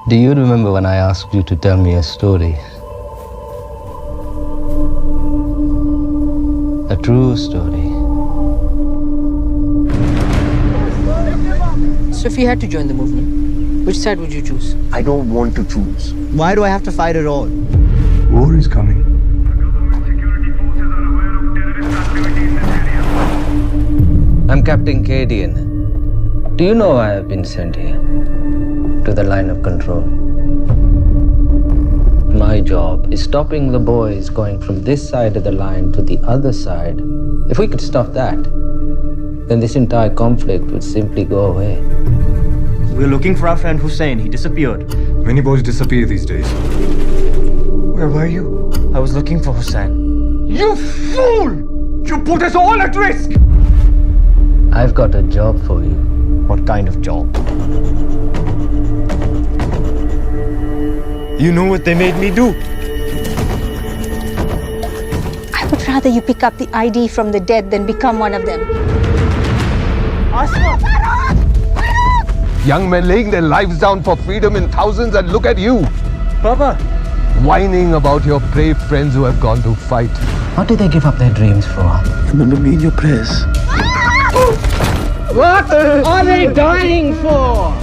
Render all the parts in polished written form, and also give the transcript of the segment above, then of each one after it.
Do you remember when I asked you to tell me a story? A true story. So if you had to join the movement, which side would you choose? I don't want to choose. Why do I have to fight at all? War is coming. I'm Captain Cadian. Do you know why I've been sent here? To the line of control. My job is stopping the boys going from this side of the line to the other side. If we could stop that, then this entire conflict would simply go away. We're looking for our friend Hussein. He disappeared. Many boys disappear these days. Where were you? I was looking for Hussein. You fool! You put us all at risk! I've got a job for you. What kind of job? You know what they made me do? I would rather you pick up the ID from the dead than become one of them. Young men laying their lives down for freedom in thousands, and look at you, Papa! whining about your brave friends who have gone to fight. What do they give up their dreams for? Remember me in your prayers. What are they dying for?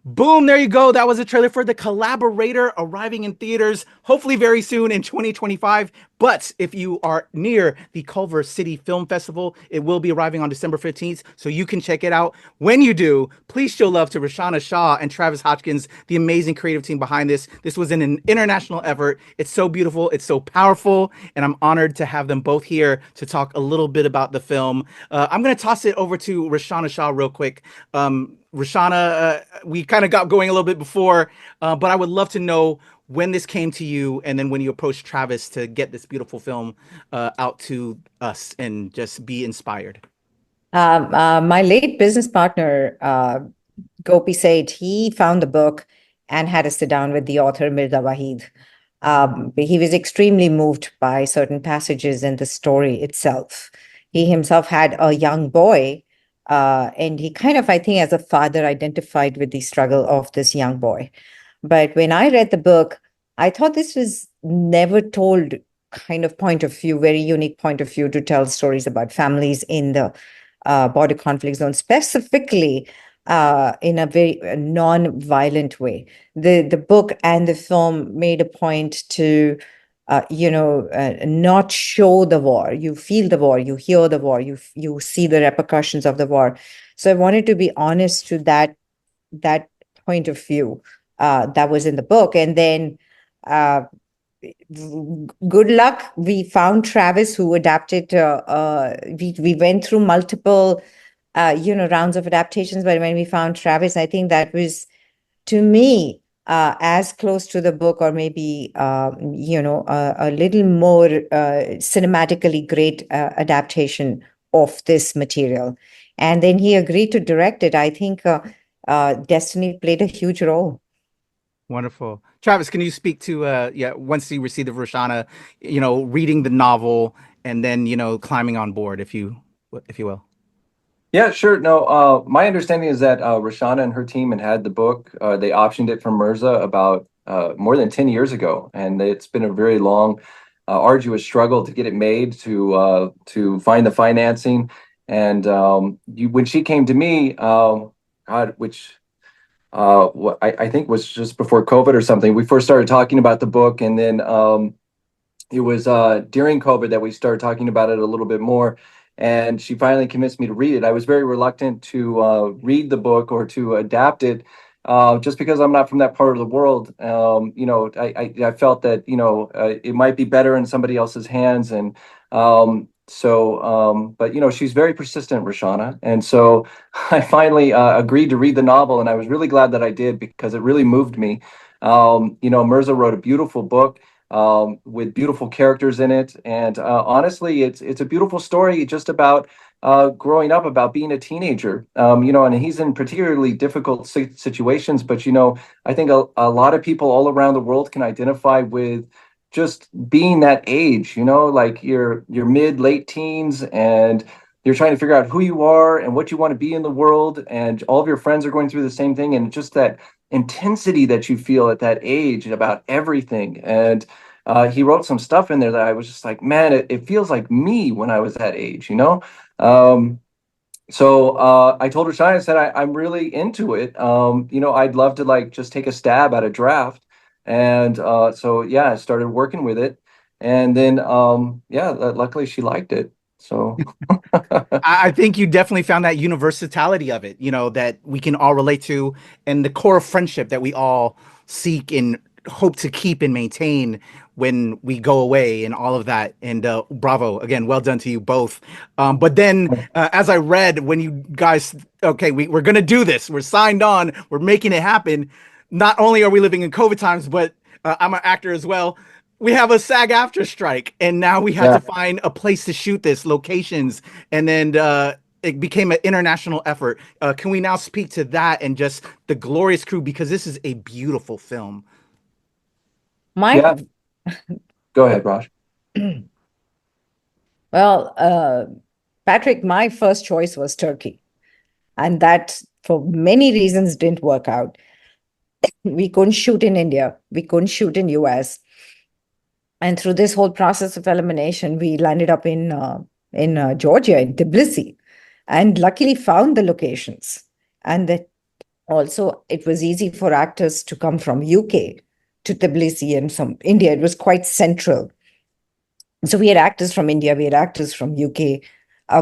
Boom, there you go. That was a trailer for The Collaborator, arriving in theaters hopefully very soon in 2025. But if you are near the Culver City Film Festival, it will be arriving on December 15th, so you can check it out. When you do, please show love to Rashaana Shah and Travis Hodgkins, the amazing creative team behind this. This was an international effort. It's so beautiful. It's so powerful. And I'm honored to have them both here to talk a little bit about the film. I'm going to toss it over to Rashaana Shah real quick. Rashaana, we kind of got going a little bit before, but I would love to know when this came to you and then when you approached Travis to get this beautiful film out to us and just be inspired. My late business partner, Gopi, said he found the book and had us sit down with the author, Mirza Wahid. He was extremely moved by certain passages in the story itself. He himself had a young boy, and he kind of, I think, as a father, identified with the struggle of this young boy. But when I read the book, I thought this was never told kind of point of view, very unique point of view to tell stories about families in the border conflict zone, specifically in a very non-violent way. The book and the film made a point to not show the war. You feel the war, you hear the war, you see the repercussions of the war. So I wanted to be honest to that point of view that was in the book. And then good luck, we found Travis, who adapted. We went through multiple rounds of adaptations, but when we found Travis, I think that was, to me, as close to the book, or maybe a little more cinematically great adaptation of this material. And then he agreed to direct it. I think destiny played a huge role. Wonderful. Travis, can you speak to once you received the Rashaana, reading the novel and then climbing on board, if you will? Yeah, sure. No, my understanding is that Rashaana and her team had the book. They optioned it from Mirza about more than 10 years ago, and it's been a very long, arduous struggle to get it made, to find the financing. And when she came to me, I think was just before COVID or something, we first started talking about the book, and then it was during COVID that we started talking about it a little bit more. And she finally convinced me to read it. I was very reluctant to read the book or to adapt it, just because I'm not from that part of the world. I felt that it might be better in somebody else's hands, and but she's very persistent, Rashaana, and so I finally agreed to read the novel, and I was really glad that I did, because it really moved me. Mirza wrote a beautiful book with beautiful characters in it, and honestly, it's a beautiful story just about growing up, about being a teenager. And he's in particularly difficult situations, but I think a lot of people all around the world can identify with just being that age, like your mid late teens, and you're trying to figure out who you are and what you want to be in the world, and all of your friends are going through the same thing, and just that intensity that you feel at that age about everything. And he wrote some stuff in there that I was just like, man, it feels like me when I was that age, So I told Rashaana, I said, I'm really into it. I'd love to like just take a stab at a draft. And so, yeah, I started working with it. And then, luckily she liked it. So I think you definitely found that universality of it, that we can all relate to, and the core of friendship that we all seek and hope to keep and maintain when we go away, and all of that. And bravo again, well done to you both. But then as I read, when you guys, okay, we're gonna do this, we're signed on, we're making it happen. Not only are we living in COVID times, but I'm an actor as well. We have a SAG-AFTRA strike, and now we had to find a place to shoot this, locations, and then it became an international effort. Can we now speak to that and just the glorious crew, because this is a beautiful film? Yeah. Go ahead, Raj. Well, Patrick, my first choice was Turkey, and that for many reasons didn't work out. We couldn't shoot in India, we couldn't shoot in US. And through this whole process of elimination, we landed up in Georgia, in Tbilisi, and luckily found the locations. And that also, it was easy for actors to come from UK to Tbilisi and from India. It was quite central. So we had actors from India, we had actors from UK.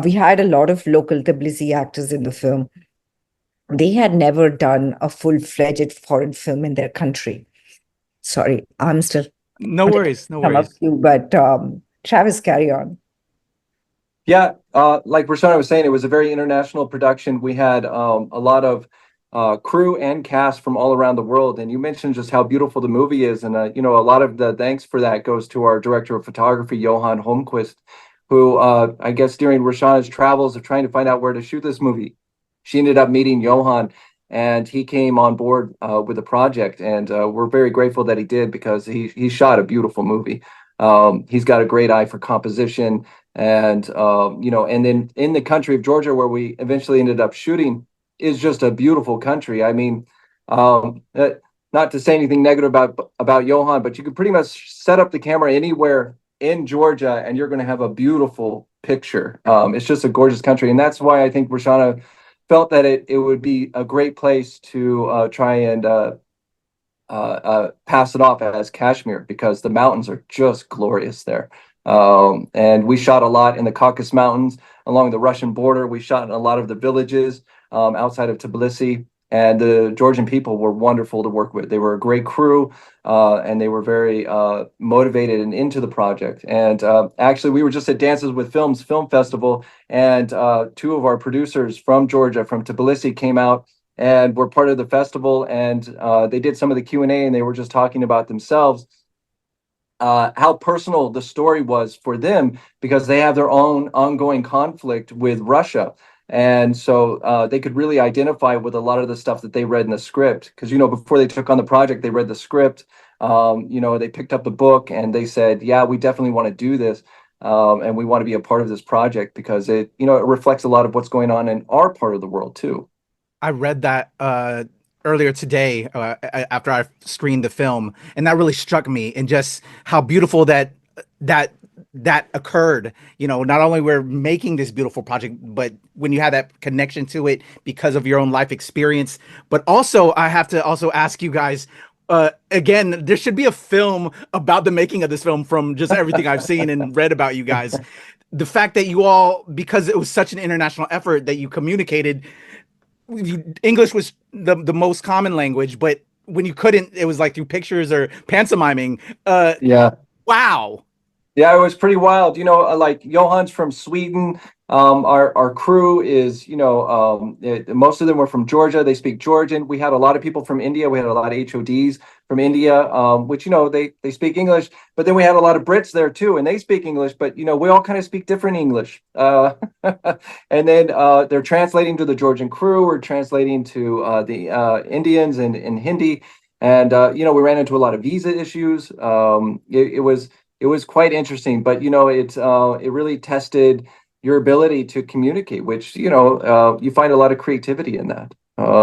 We had a lot of local Tbilisi actors in the film. They had never done a full-fledged foreign film in their country. Sorry, I'm still... No worries, no worries. But Travis, carry on. Yeah, like Rashaana was saying, it was a very international production. We had a lot of crew and cast from all around the world. And you mentioned just how beautiful the movie is. And, a lot of the thanks for that goes to our director of photography, Johan Holmquist, who I guess during Rashaana's travels of trying to find out where to shoot this movie, she ended up meeting Johan, and he came on board with the project. And we're very grateful that he did, because he shot a beautiful movie. He's got a great eye for composition. And, and then in the country of Georgia, where we eventually ended up shooting, is just a beautiful country. I mean, not to say anything negative about Johan, but you could pretty much set up the camera anywhere in Georgia and you're going to have a beautiful picture. It's just a gorgeous country. And that's why I think Rashaana felt that it would be a great place to try and pass it off as Kashmir, because the mountains are just glorious there. And we shot a lot in the Caucasus Mountains along the Russian border. We shot in a lot of the villages outside of Tbilisi, and the Georgian people were wonderful to work with. They were a great crew, and they were very motivated and into the project. And actually, we were just at Dances with Films Film Festival, and two of our producers from Georgia, from Tbilisi, came out and were part of the festival. And they did some of the Q&A, and they were just talking about themselves, how personal the story was for them, because they have their own ongoing conflict with Russia. And so they could really identify with a lot of the stuff that they read in the script, because, before they took on the project, they read the script, they picked up the book, and they said, yeah, we definitely want to do this. And we want to be a part of this project, because it reflects a lot of what's going on in our part of the world too. I read that earlier today after I screened the film, and that really struck me, and just how beautiful that occurred. Not only we're making this beautiful project, but when you have that connection to it because of your own life experience. But also, I have to also ask you guys, again, there should be a film about the making of this film, from just everything I've seen and read about you guys. The fact that you all, because it was such an international effort, that you communicated, English was the most common language, but when you couldn't, it was like through pictures or pantomiming. Yeah. Wow. Yeah, it was pretty wild. Like Johan's from Sweden. Our crew is, most of them were from Georgia. They speak Georgian. We had a lot of people from India. We had a lot of HODs from India, which, they speak English. But then we had a lot of Brits there too, and they speak English. But, we all kind of speak different English. And then they're translating to the Georgian crew. We're translating to the Indians in Hindi. And, we ran into a lot of visa issues. It was quite interesting, but it really tested your ability to communicate, which you find a lot of creativity in that,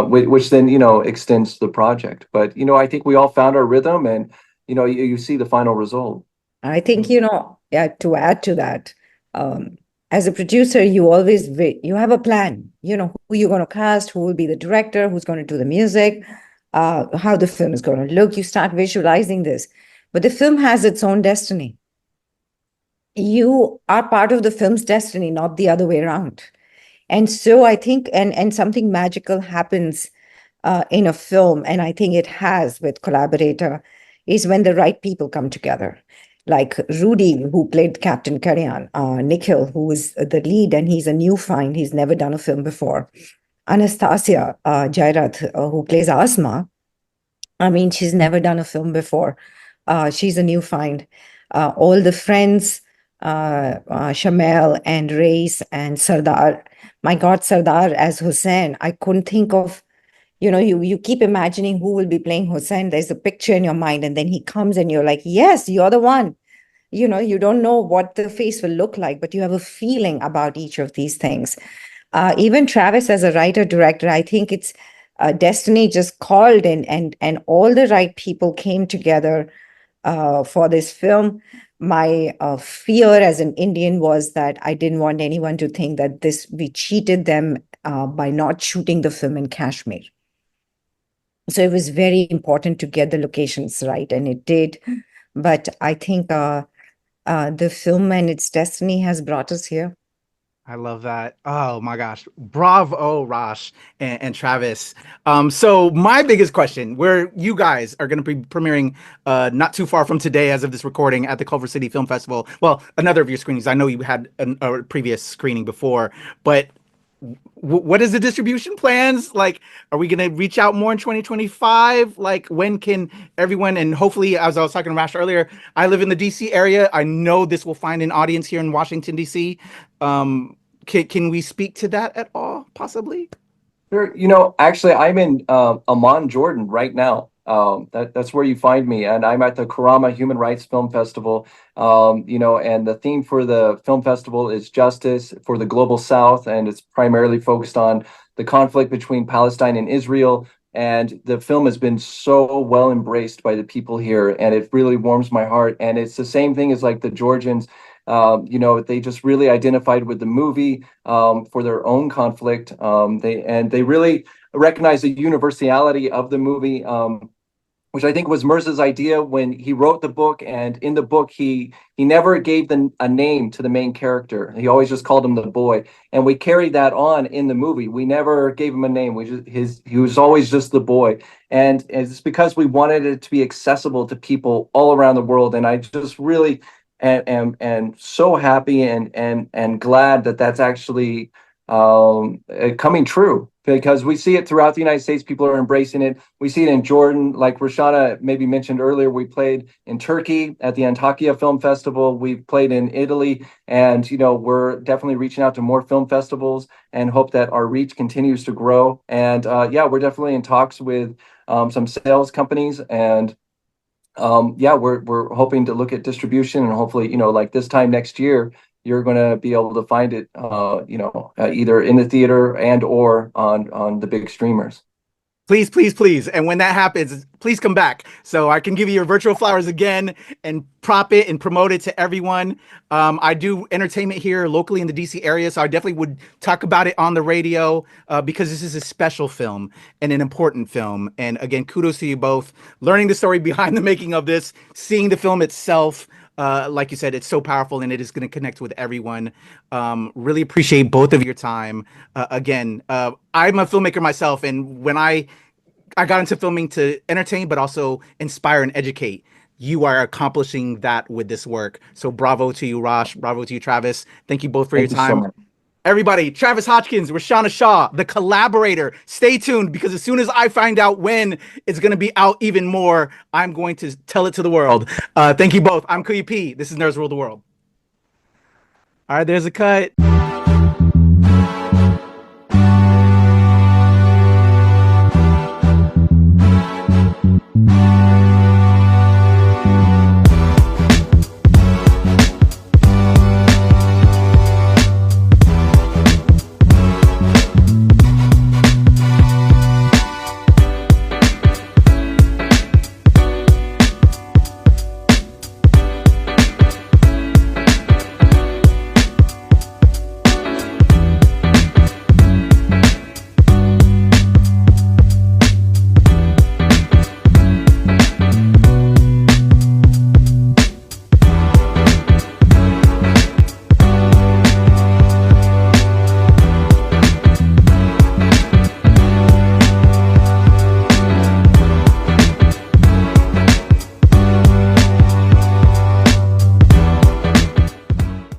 which then extends the project. But I think we all found our rhythm, and you see the final result. I think, yeah, to add to that, as a producer, you always you have a plan, who you're going to cast, who will be the director, who's going to do the music, how the film is going to look. You start visualizing this. But the film has its own destiny. You are part of the film's destiny, not the other way around. And so I think, and something magical happens in a film, and I think it has with Collaborator, is when the right people come together. Like Rudi, who played Captain Karyan, Nikhil, who is the lead, and he's a new find. He's never done a film before. Anastasia Jairath, who plays Asma, I mean, she's never done a film before. She's a new find. All the friends, Shamel and Reis and Sardar. My God, Sardar as Hussein. I couldn't think of, you keep imagining who will be playing Hussein. There's a picture in your mind, and then he comes and you're like, yes, you're the one. You don't know what the face will look like, but you have a feeling about each of these things. Even Travis as a writer director, I think it's destiny just called, and all the right people came together for this film. My fear as an Indian was that I didn't want anyone to think that we cheated them by not shooting the film in Kashmir. So it was very important to get the locations right, and it did. But I think the film and its destiny has brought us here. I love that. Oh my gosh. Bravo, Rash and Travis. So my biggest question, where you guys are going to be premiering not too far from today as of this recording at the Culver City Film Festival. Well, another of your screenings. I know you had a previous screening before, but what is the distribution plans? Like, are we going to reach out more in 2025? Like, when can everyone, and hopefully, as I was talking to Rash earlier, I live in the DC area. I know this will find an audience here in Washington, DC. Can we speak to that at all, possibly? Sure. Actually, I'm in Amman, Jordan right now. That's where you find me, and I'm at the Karama Human Rights Film Festival. And the theme for the film festival is justice for the global South, and it's primarily focused on the conflict between Palestine and Israel. And the film has been so well embraced by the people here, and it really warms my heart. And it's the same thing as like the Georgians. They just really identified with the movie for their own conflict. They really recognize the universality of the movie, which I think was Mirza's idea when he wrote the book. And in the book, he never gave a name to the main character. He always just called him the boy. And we carried that on in the movie. We never gave him a name. He was always just the boy. And it's because we wanted it to be accessible to people all around the world. And I just really and so happy and glad that that's actually coming true, because we see it throughout the United States. People are embracing it. We see it in Jordan, like Rashaana maybe mentioned earlier. We played in Turkey at the Antakya Film Festival. We've played in Italy, and we're definitely reaching out to more film festivals and hope that our reach continues to grow. And we're definitely in talks with some sales companies, and we're hoping to look at distribution, and hopefully, like this time next year, you're going to be able to find it, either in the theater and or on the big streamers. Please, please, please. And when that happens, please come back so I can give you your virtual flowers again and prop it and promote it to everyone. I do entertainment here locally in the DC area, so I definitely would talk about it on the radio because this is a special film and an important film. And again, kudos to you both. Learning the story behind the making of this, seeing the film itself. Like you said, it's so powerful, and it is going to connect with everyone. Really appreciate both of your time. Again, I'm a filmmaker myself, and when I got into filming to entertain, but also inspire and educate. you are accomplishing that with this work. So bravo to you, Rash. Bravo to you, Travis. Thank you both for your Thank you so time. much. Everybody, Travis Hodgkins, Rashaana Shah, the Collaborator. Stay tuned, because as soon as I find out when it's going to be out even more, I'm going to tell it to the world. Thank you both. I'm Kuya P. This is Nerds Rule the World. All right, there's a cut.